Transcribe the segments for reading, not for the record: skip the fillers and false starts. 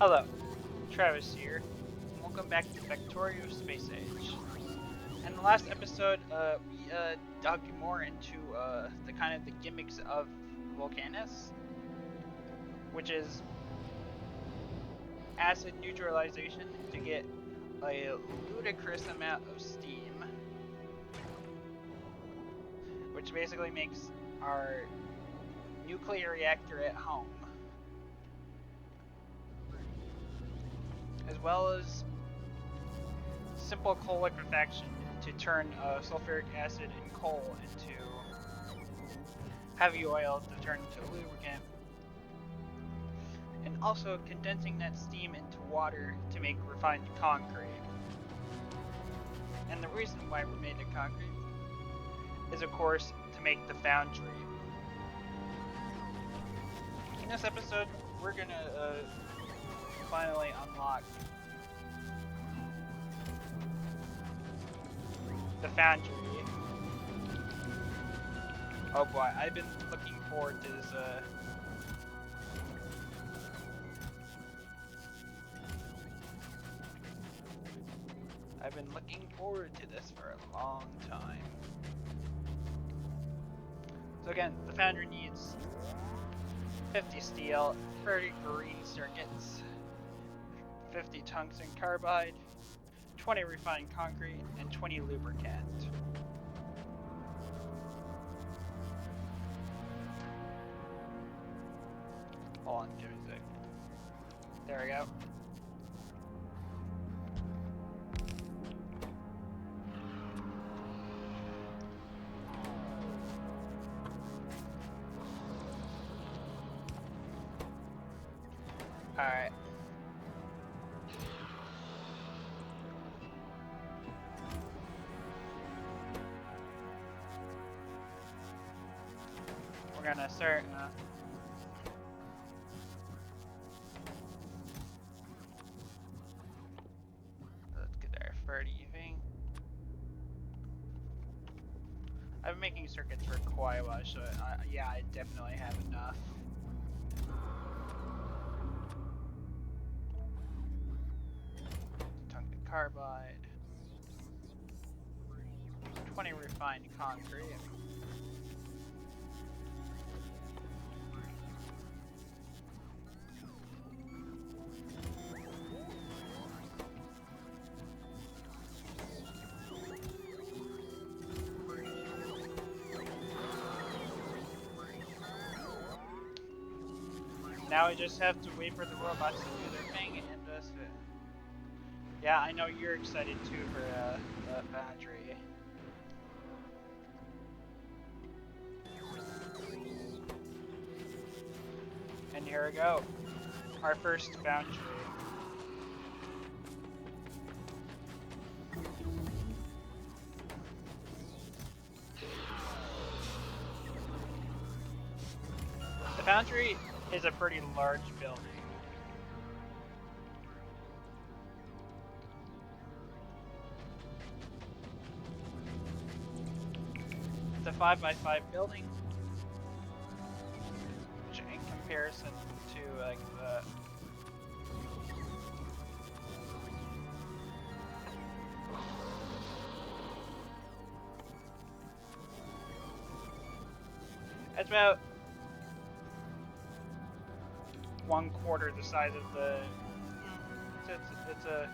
Hello, Travis here, and welcome back to Factorio Space Age. In the last episode, we dug more into the kind of the gimmicks of Volcanus, which is acid neutralization to get a ludicrous amount of steam, which basically makes our nuclear reactor at home, as well as simple coal liquefaction to turn sulfuric acid and coal into heavy oil to turn into lubricant, and also condensing that steam into water to make refined concrete. And the reason why we made the concrete is, of course, to make the Foundry. In this episode, we're gonna finally unlock the Foundry. Oh boy, I've been looking forward to this. I've been looking forward to this for a long time. So again, the Foundry needs 50 steel, 30 green circuits, 50 tungsten carbide, 20 refined concrete, and 20 lubricant. Hold on, give me a sec. There we go. Alright. We're gonna start let's get our 30 thing. I've been making circuits for quite a while, so yeah, I definitely have enough. Tungsten carbide, 20 refined concrete. Now we just have to wait for the robots to do their thing and just. Yeah, I know you're excited too for the Foundry. And here we go, our first Foundry. The Foundry is a pretty large building. It's a 5x5 building, which in comparison to like the it's about 1/4 the size of the. It's a.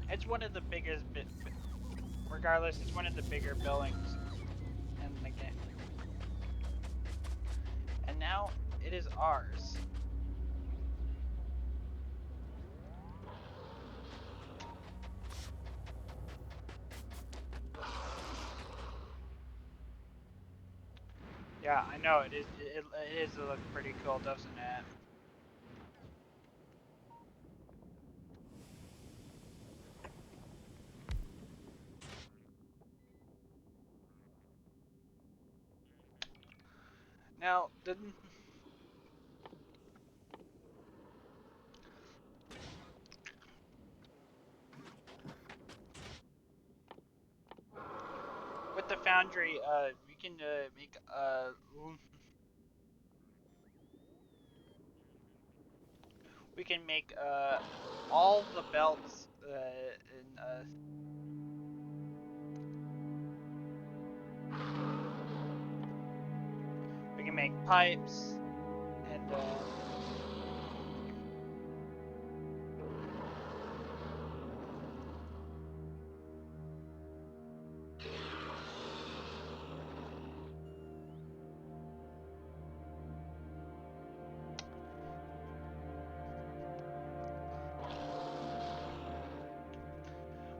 It's one of the biggest. Regardless, it's one of the bigger buildings in the game. And now it is ours. Yeah, I know it is. It is look pretty cool, doesn't it? Now, Foundry, we can make we can make all the belts in we can make pipes and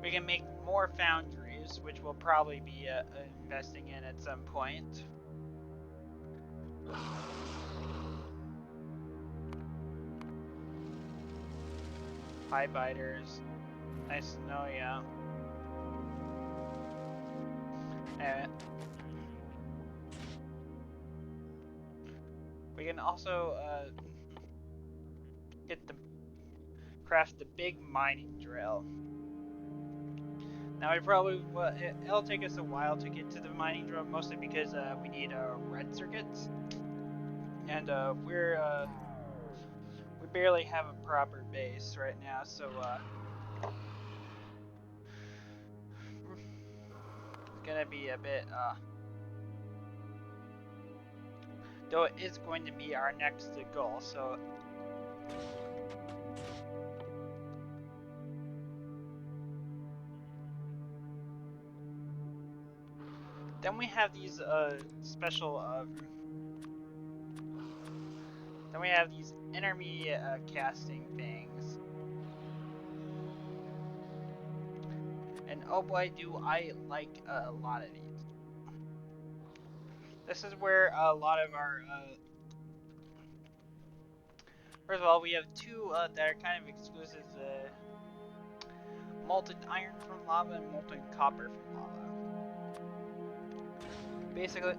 we can make more foundries, which we'll probably be investing in at some point. Pie biters. Nice to know ya. We can also craft the big mining drill. Now it'll take us a while to get to the mining drill, mostly because we need red circuits, and we barely have a proper base right now, so it's gonna be a bit though it is going to be our next goal, so then we have these special then we have these intermediate casting things, and oh boy do I like a lot of these. This is where a lot of our first of all, we have two that are kind of exclusive, molten iron from lava and molten copper from lava. Basically,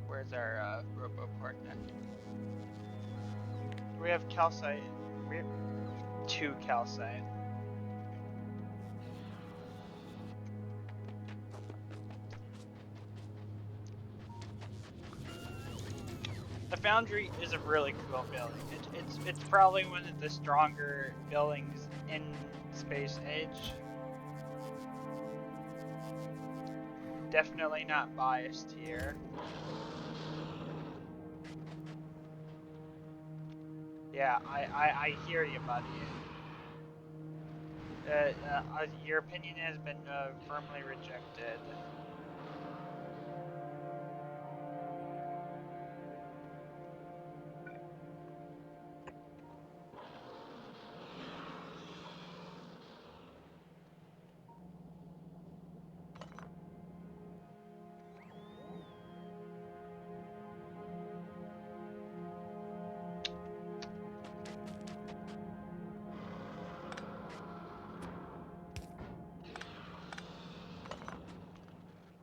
where's our roboport then? We have calcite. We have 2 calcite. The Foundry is a really cool building. It's probably one of the stronger buildings in Space Age. Definitely not biased here. Yeah, I hear you, buddy. Your opinion has been firmly rejected.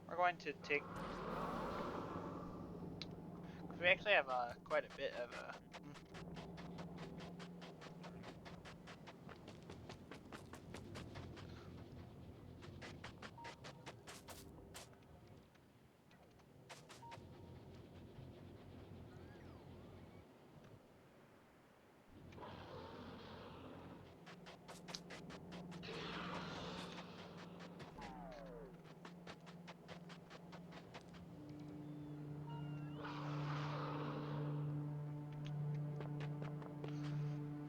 We're going to take. We actually have quite a bit of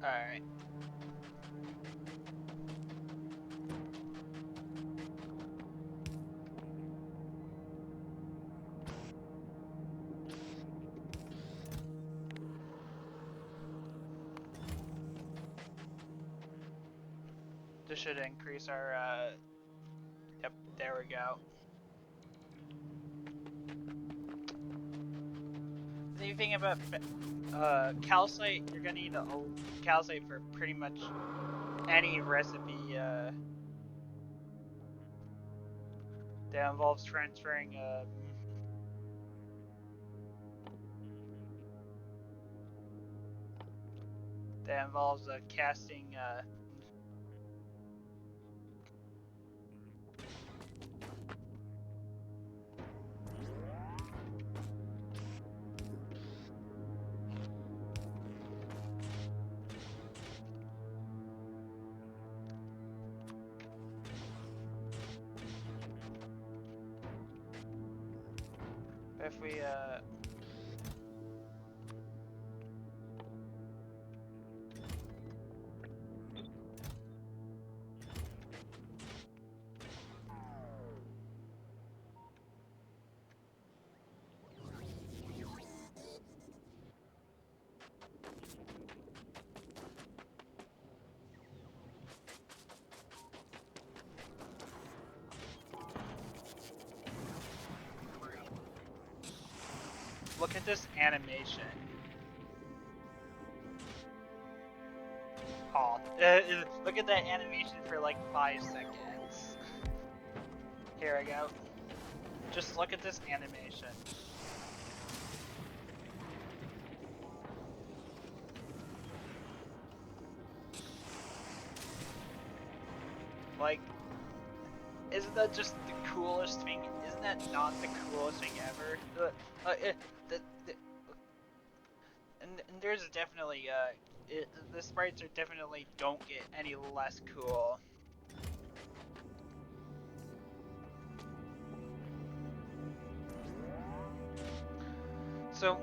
Alright. This should increase our, yep, there we go. funny thing about calcite, you're gonna need a calcite for pretty much any recipe that involves transferring casting if we look at this animation. Oh, look at that animation for like 5 seconds. Here I go. Just look at this animation. Like, isn't that just the coolest thing? Isn't that not the coolest thing ever? And there's definitely the sprites are definitely don't get any less cool. So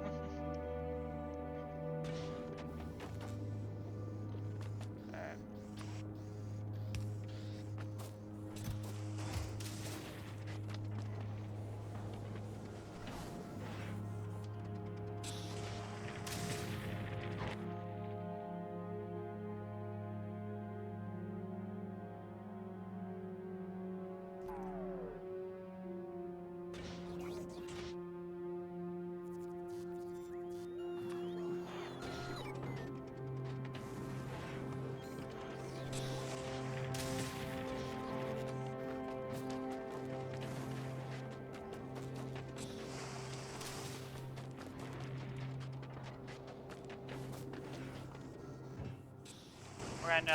Ren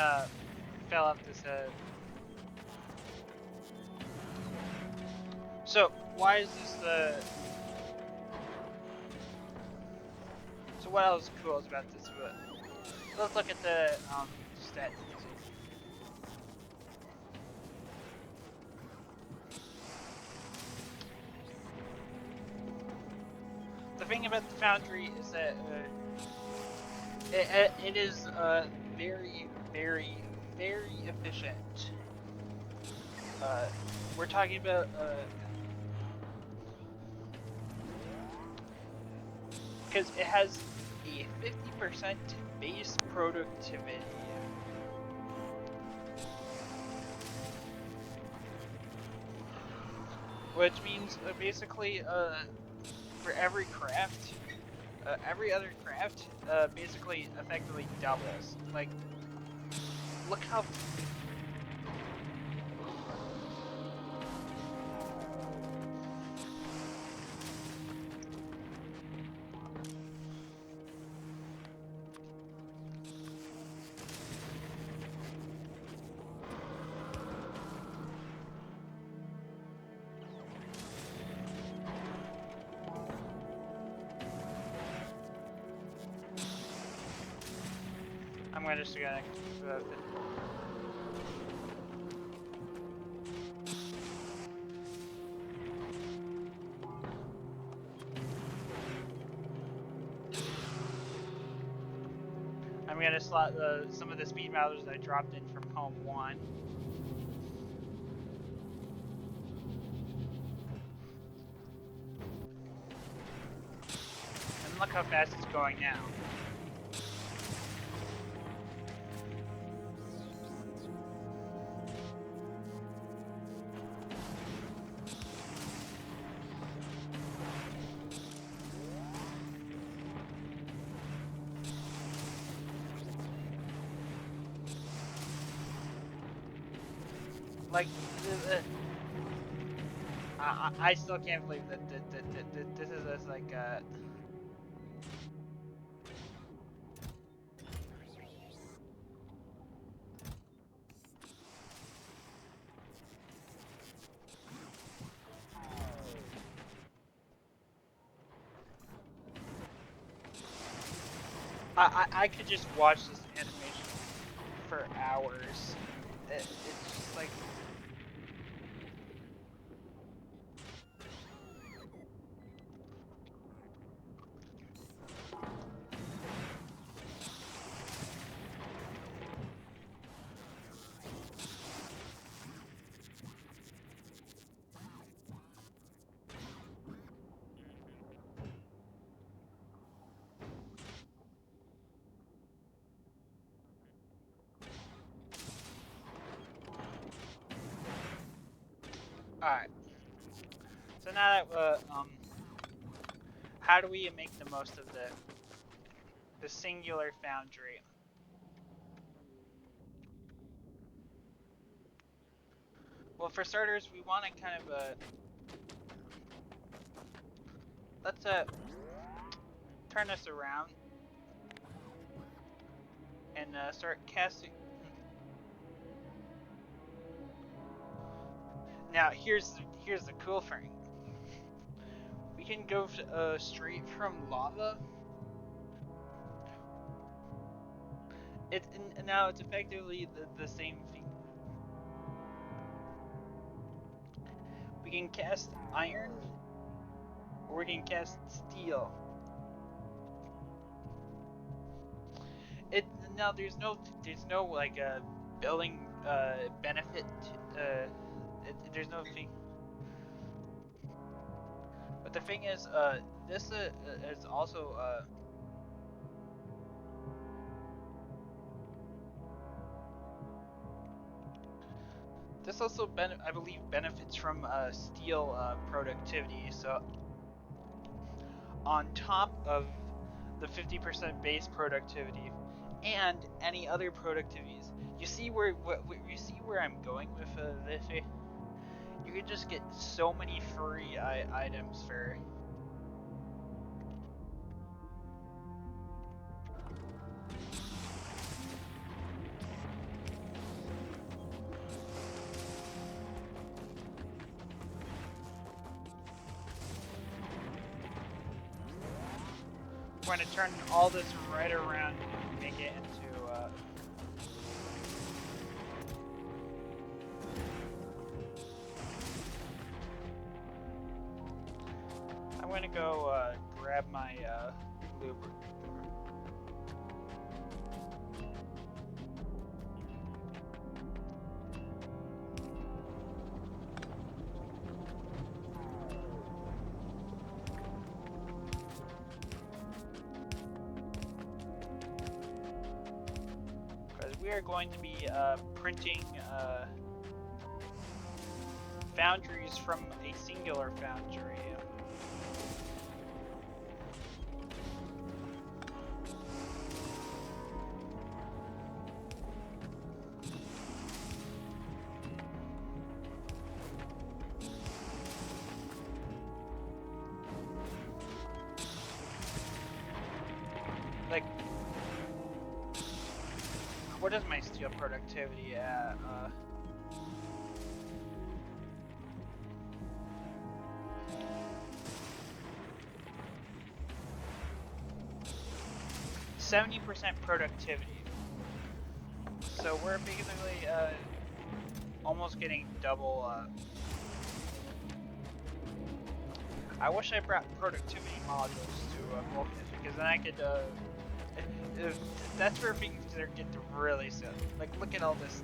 fell off this So why is this the? So what else cool is about this? Let's look at the stats. The thing about the Foundry is that it is very, very, very efficient. We're talking about because it has a 50% base productivity. Which means basically for every craft, every other craft basically effectively doubles. Like, look how I'm just gonna I'm gonna slot some of the speed mounts I dropped in from home 1. And look how fast it's going now. Like, I still can't believe that this is as like I could just watch this animation for hours. It's just like. Alright. So now that how do we make the most of the singular foundry? Well, for starters, we want to kind of let's turn this around and start casting. Now here's the cool thing. We can go straight from lava. Now it's effectively the same thing. We can cast iron, or we can cast steel. It now there's no like building benefit. There's no thing. But the thing is, this is also this also I believe benefits from steel productivity. So on top of the 50% base productivity and any other productivities, you see where I'm going with this? You could just get so many free items for. I'm going to turn all this right around and make it into I'm going to go grab my lube. We are going to be printing foundries from a singular foundry. Like, what is my steel productivity at? 70% productivity. So we're basically almost getting double. I wish I brought productivity modules to Vulcan, because then I could. That's where things get really silly. Like, look at all this.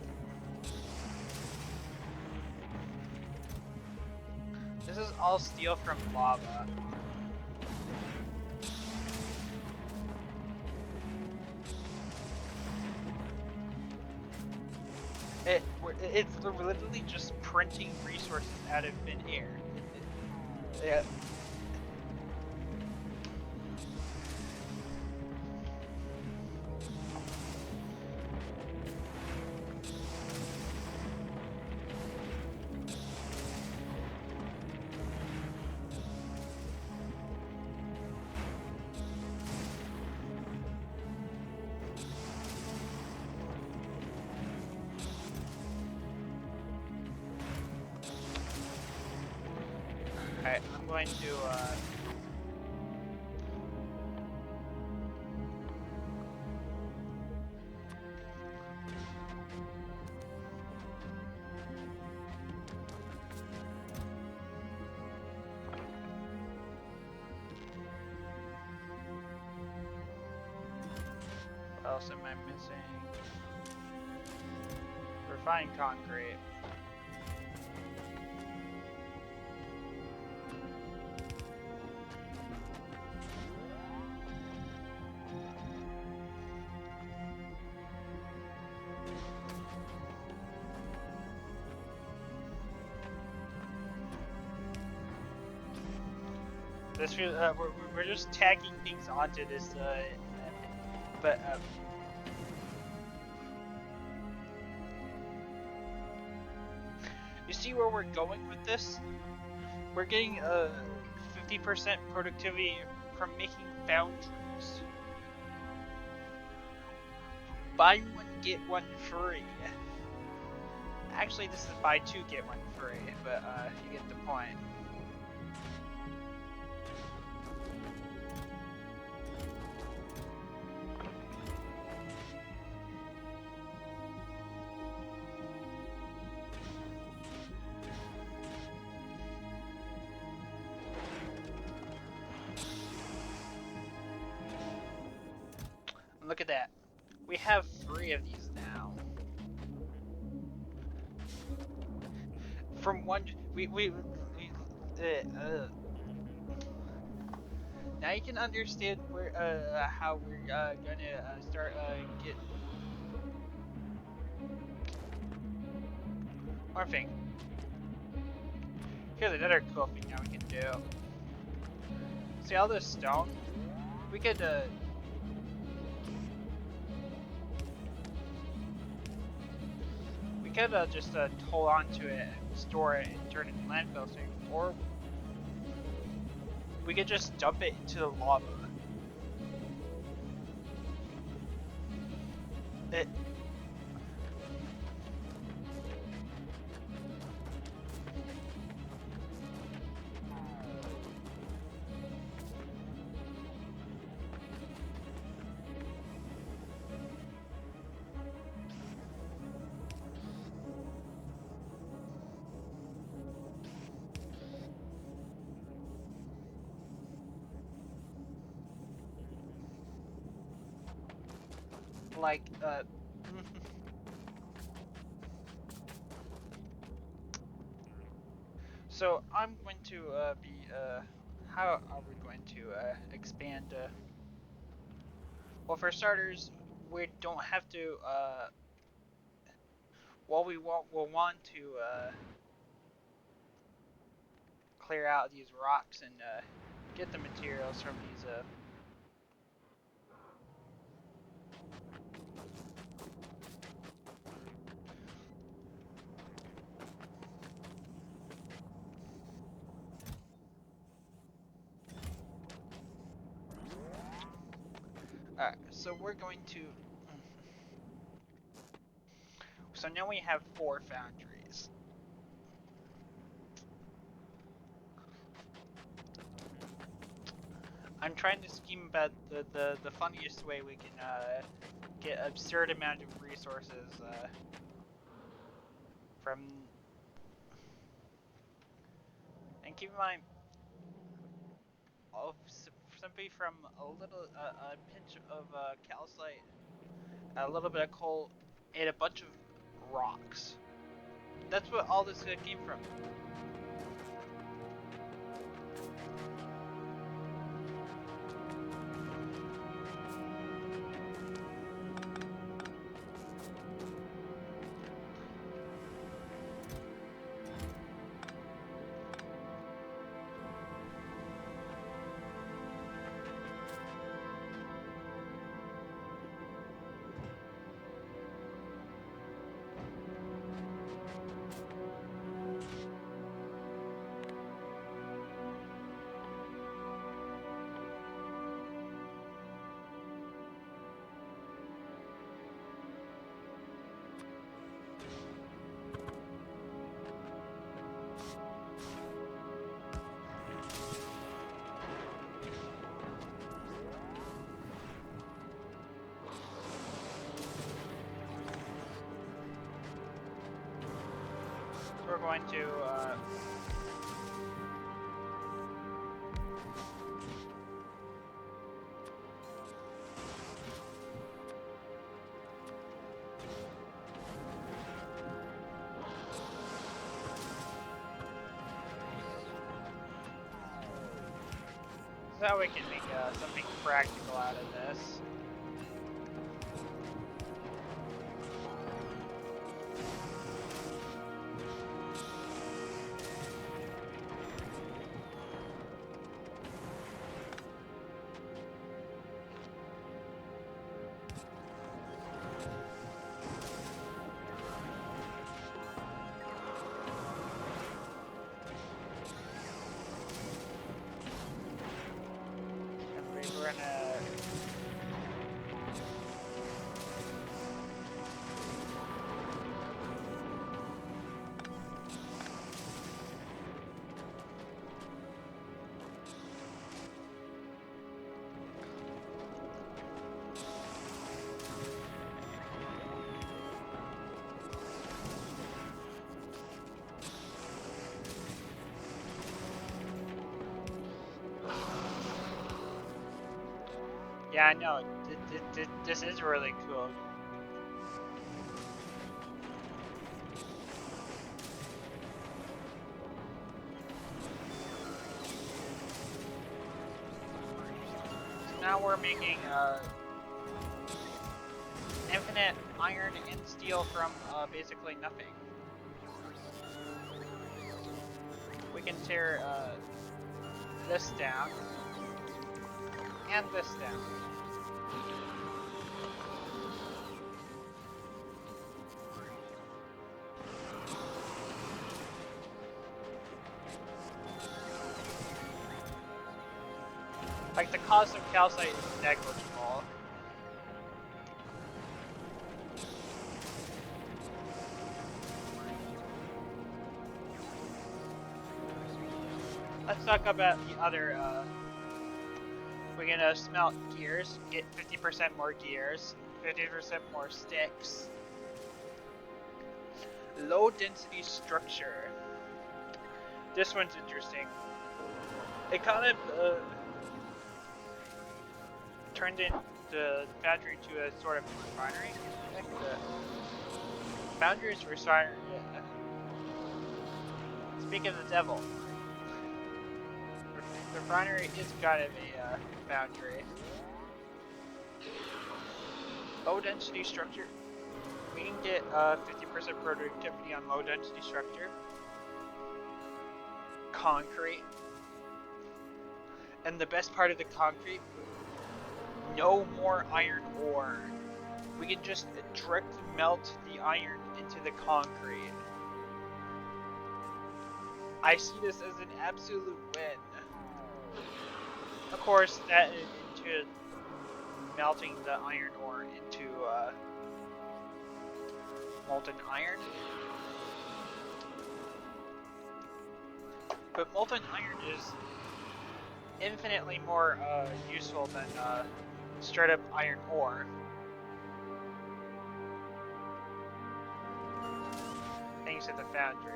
This is all steel from lava. It's literally just printing resources out of thin air. Yeah. Alright, I'm going to, what else am I missing? Refined concrete. This feels, we're just tagging things onto this, but you see where we're going with this? We're getting 50% productivity from making foundries. Buy one, get one free. Actually, this is buy two, get one free, but you get the point. Look at that. We have 3 of these now. From one, now you can understand where, how we're gonna start get. One thing. Here's another cool thing now we can do. See all this stone? We could just hold on to it and store it and turn it into landfill thing, or we could just dump it into the lava. It. Like, so I'm going to how are we going to expand? Well, for starters, we don't have to well, we'll want to clear out these rocks and get the materials from these Alright, so we're going to... So now we have 4 foundries. I'm trying to scheme about the funniest way we can get absurd amount of resources from... And keep in mind, simply from a little a pinch of calcite, a little bit of coal, and a bunch of rocks. That's what all this came from. going to so that we can make something practical out of this. We're gonna yeah, I know. This is really cool. So now we're making infinite iron and steel from basically nothing. We can tear this down and this down. Like, the cost of calcite is negligible. Let's talk about the other, we're gonna smelt gears, get 50% more gears, 50% more sticks. Low density structure. This one's interesting. It kind of, turned in the Foundry to a sort of refinery. I think the Foundries refinery. Speak of the devil. The refinery is kind of a foundry. Low density structure. We can get 50% productivity on low density structure. Concrete. And the best part of the concrete, no more iron ore. We can just directly melt the iron into the concrete. I see this as an absolute win. Of course, that is into melting the iron ore into molten iron. But molten iron is infinitely more useful than straight up iron ore. Thanks to the Foundry.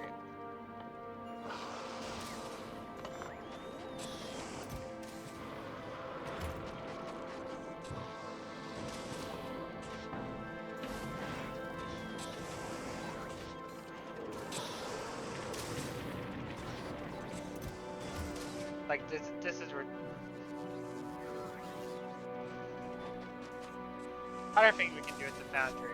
Like, this is other things we can do at the Foundry.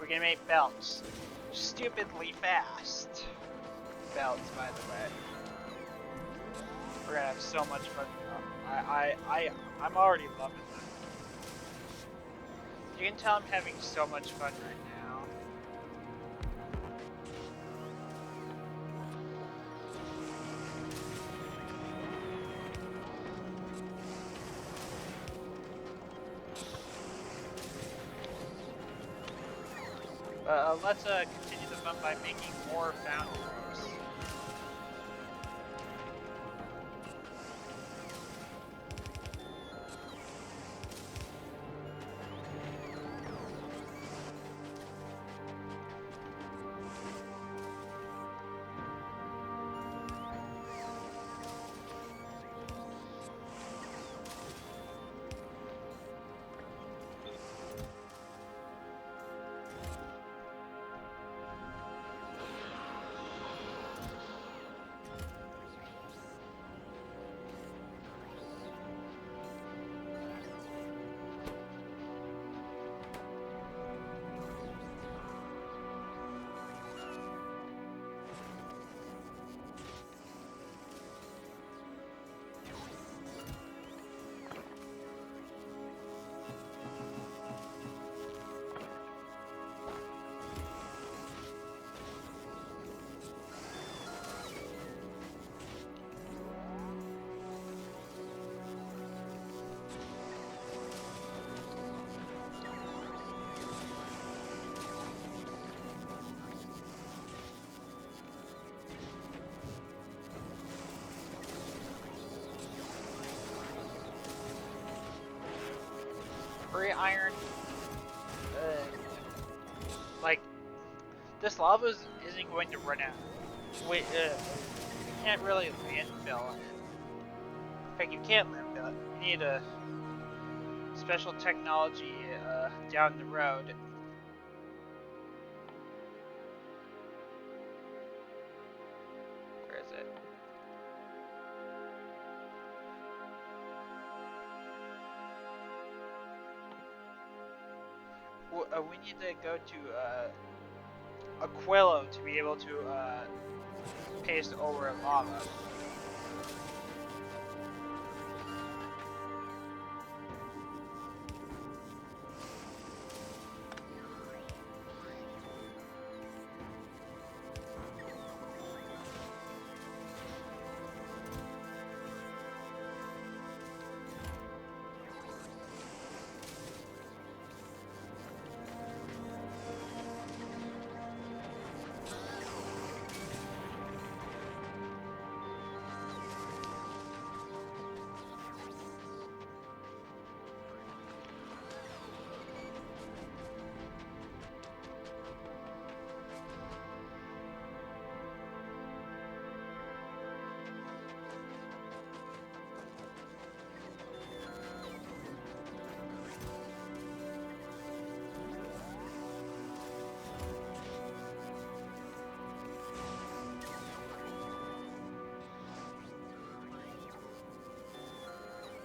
We can make belts. Stupidly fast. Belts, by the way. We're gonna have so much fun. I'm already loving them. You can tell I'm having so much fun right now. Let's continue the fun by making more foundries. iron, like, this lava isn't going to run out. Wait, you can't really landfill it. In fact, you can't landfill it. You need a special technology down the road. Where is it? We need to go to Aquilo to be able to paste over lava.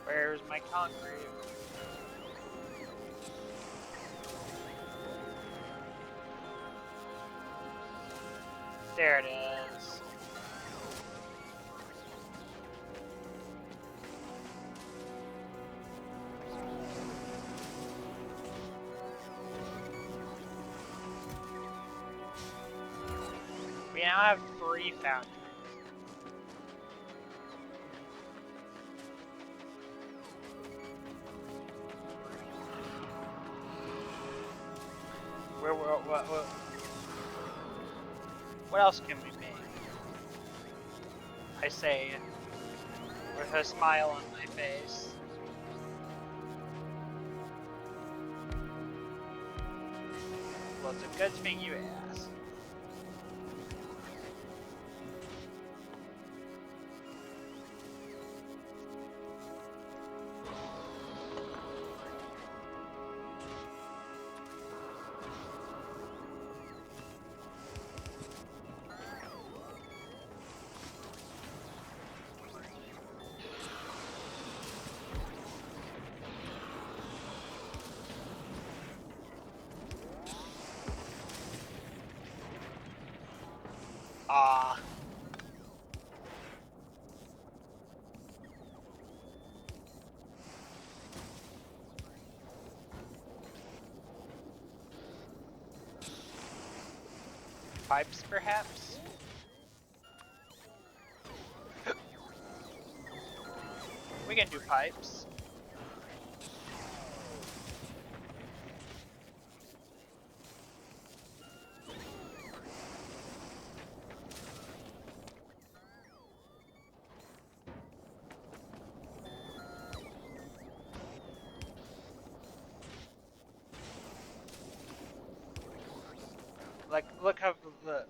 Where's my concrete? There it is. We now have 3 foundries. What else can we make? I say, with a smile on my face. Well, it's a good thing you asked. Pipes, perhaps? We can do pipes. Like, look how the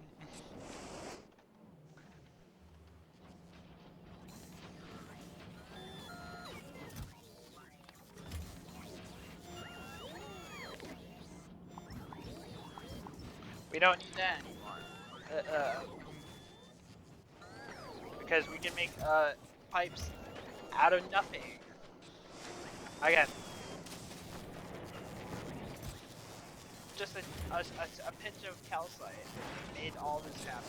we don't need that anymore. Because we can make pipes out of nothing. Again, just a pinch of calcite made all this happen.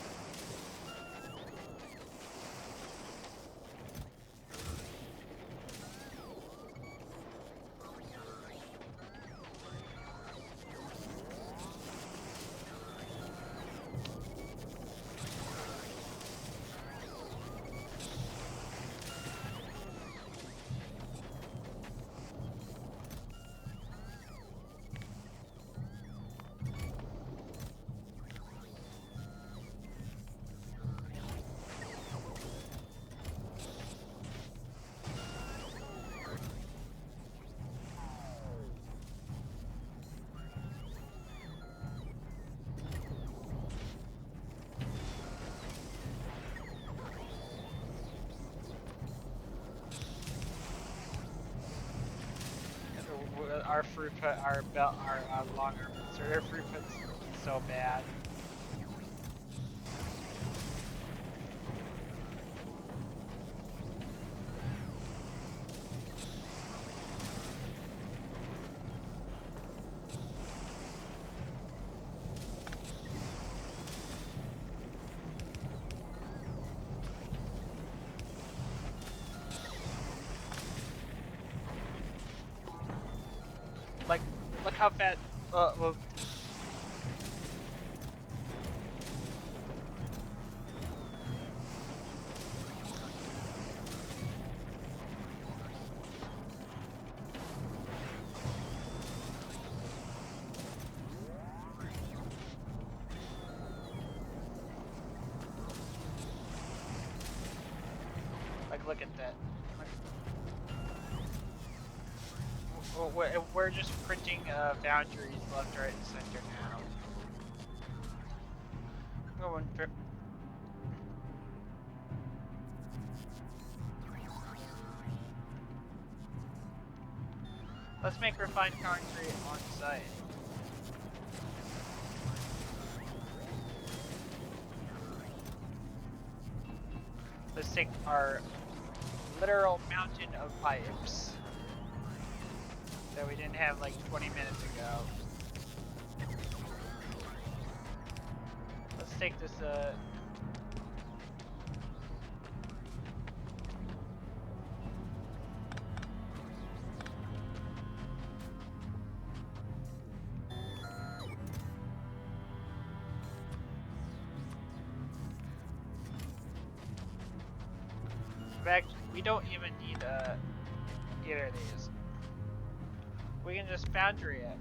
our throughput, our long arms, so their throughput's so bad. Like, look how fat. Well, like, look at that. We're just printing Foundries left, right, and center now. Going for. Let's make refined concrete on site. Let's take our literal mountain of pipes that we didn't have like 20 minutes ago. Let's take this in fact, we don't even need either of these. We can just foundry it.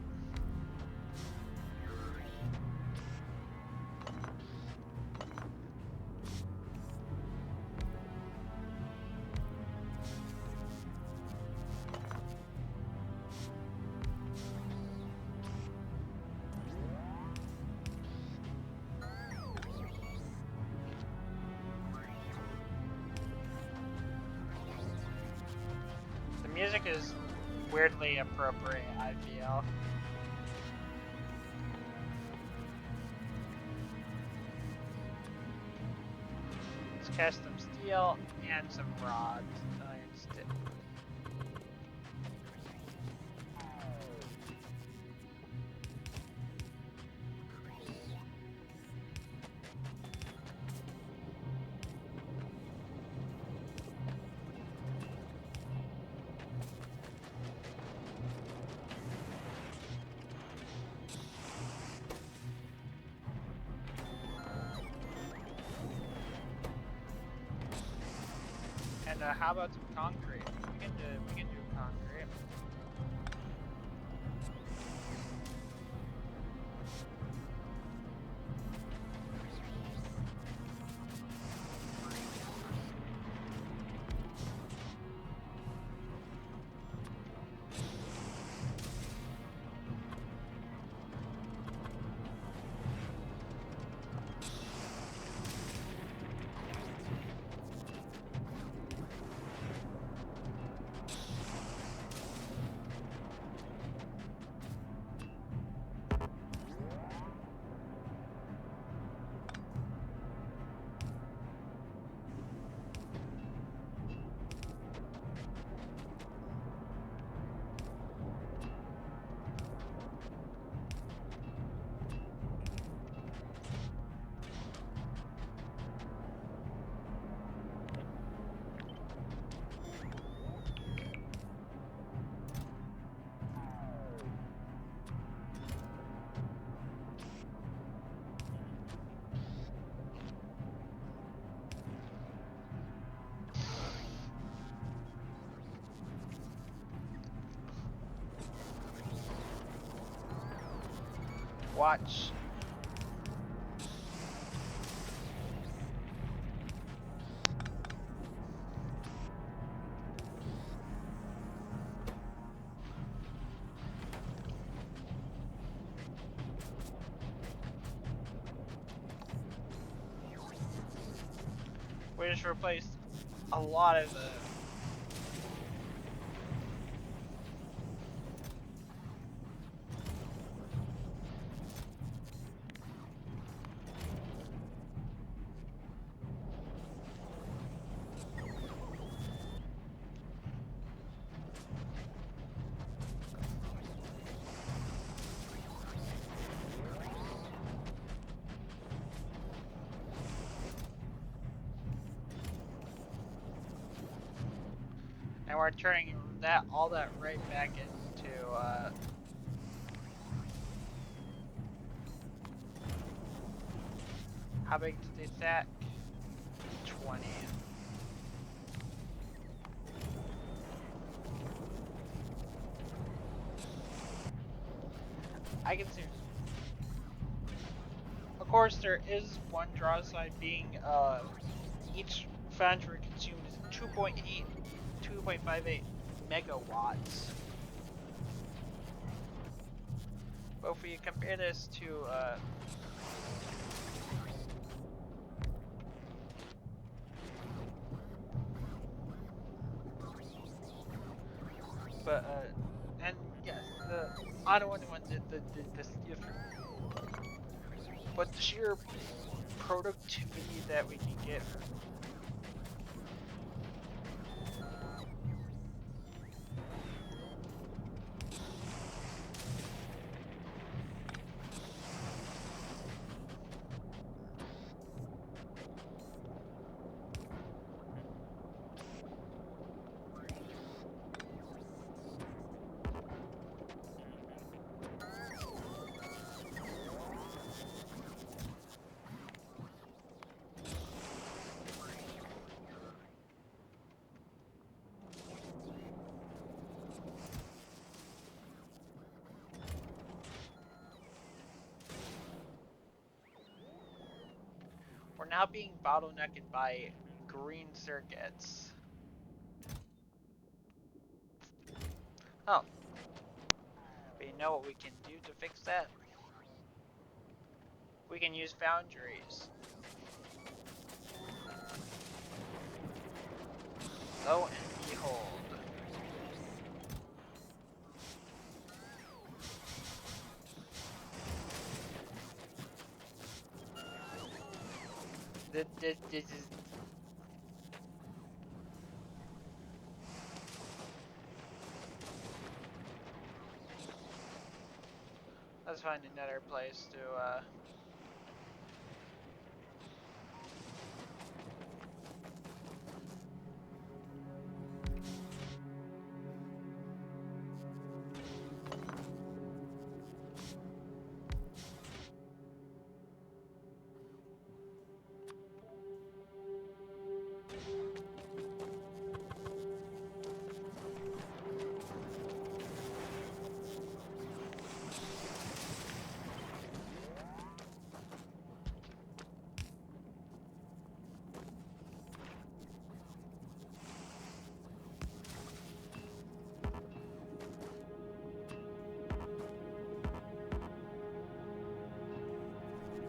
The music is weirdly appropriate, I feel. Let's cast some steel and some rods. Instead. And how about some concrete? We can do concrete. Watch. We just replaced a lot of the And we're turning all that right back into how big did they stack? 20. I can see. Of course, there is one downside being each foundry consumes 2.58 megawatts. But if we compare this to and yes, the auto one the but the sheer productivity that we can get. We're now being bottlenecked by green circuits. Oh, but you know what we can do to fix that? We can use foundries. Lo and behold. This is... Let's find another place to,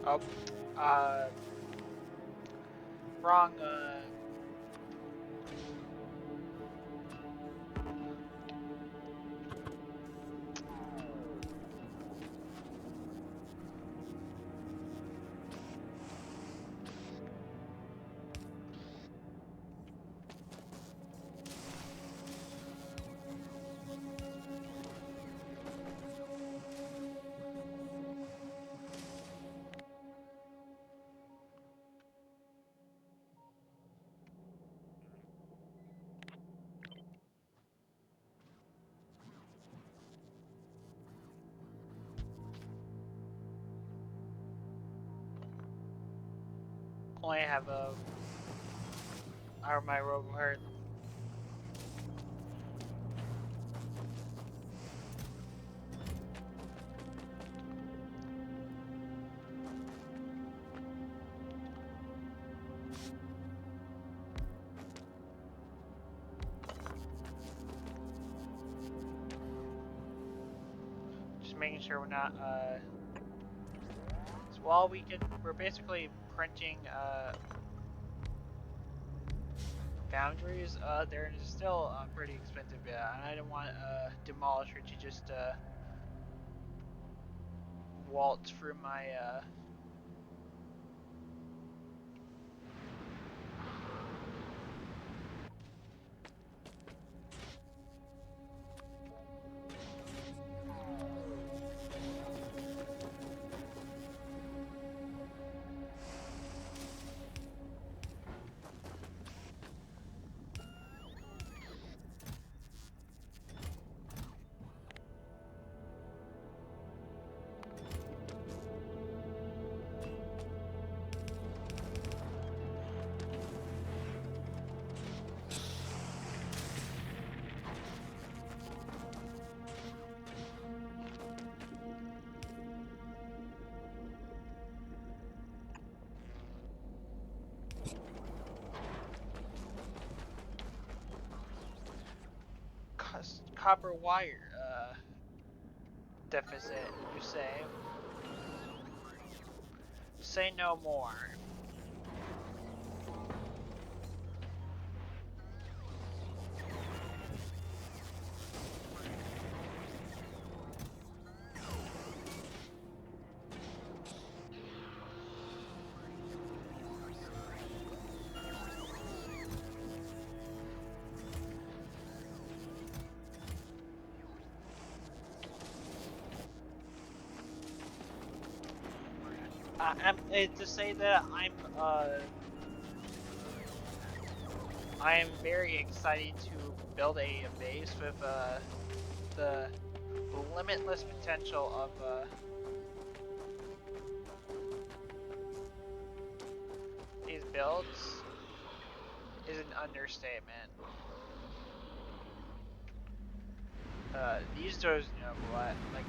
oh, uh, wrong, only have my road hurt. Just making sure we're not, so while we're basically printing, Foundries, they're still, pretty expensive, yeah, and I don't want, Demolisher to just, waltz through my, copper wire deficit, you say? Say no more. To say that I am very excited to build a base with the limitless potential of these builds is an understatement. These doors, you know what, like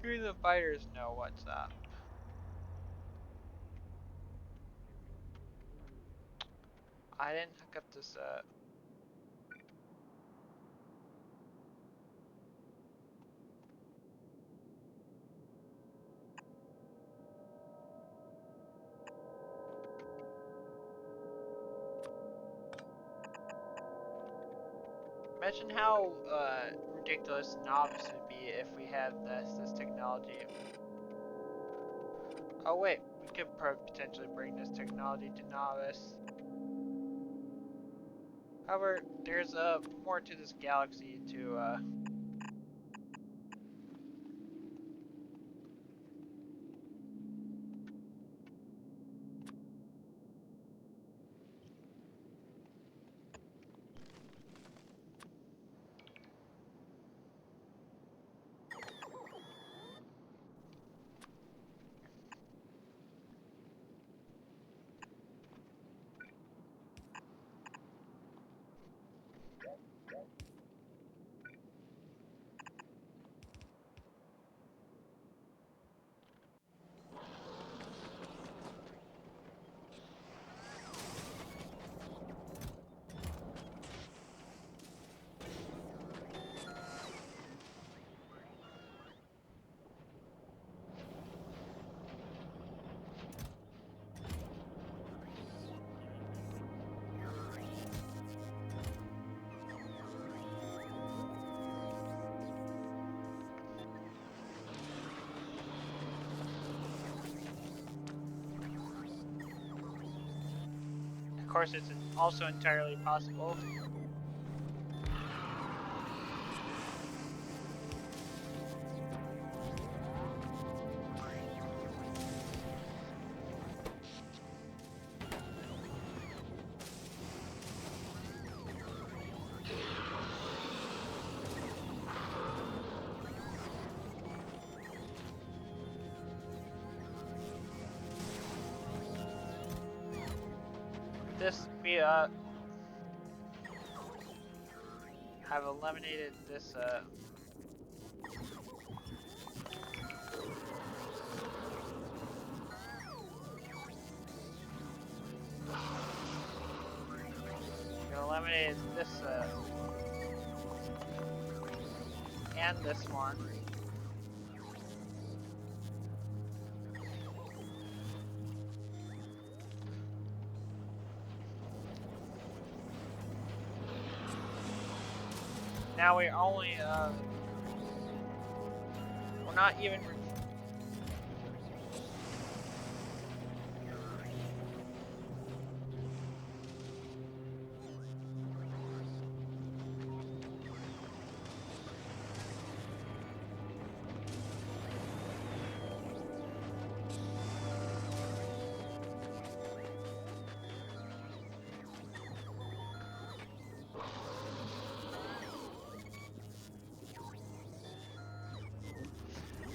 who the fighters know what's up. I didn't hook up this Imagine how ridiculous knobs would be if we had this technology. Oh wait, we could potentially bring this technology to novice. However, there's more to this galaxy to of course it's also entirely possible. This we have eliminated this we eliminated this and this one. Now we're only we're not even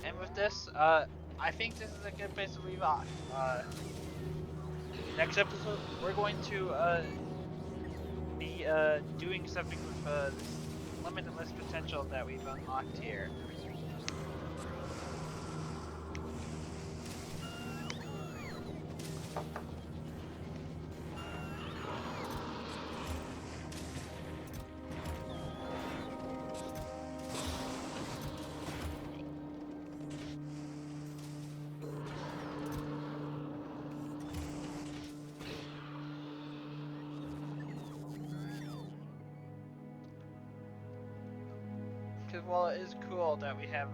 and with this, I think this is a good place to leave off. Next episode, we're going to be doing something with this limitless potential that we've unlocked here. Because while it is cool that we have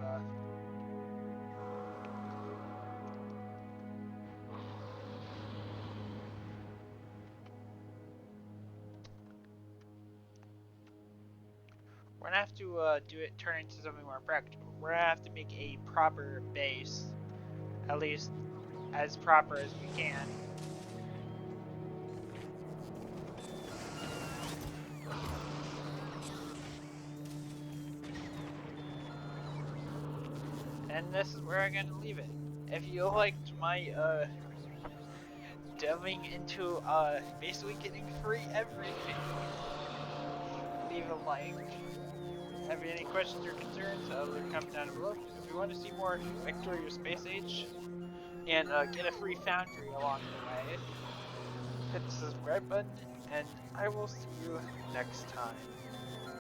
we're gonna have to turn it into something more practical. We're gonna have to make a proper base, at least as proper as we can. And this is where I'm gonna leave it. If you liked my delving into basically getting free everything, leave a like. Have any questions or concerns, leave a comment down below. If you want to see more Factorio Space Age and get a free Foundry along the way, hit the subscribe button, and I will see you next time.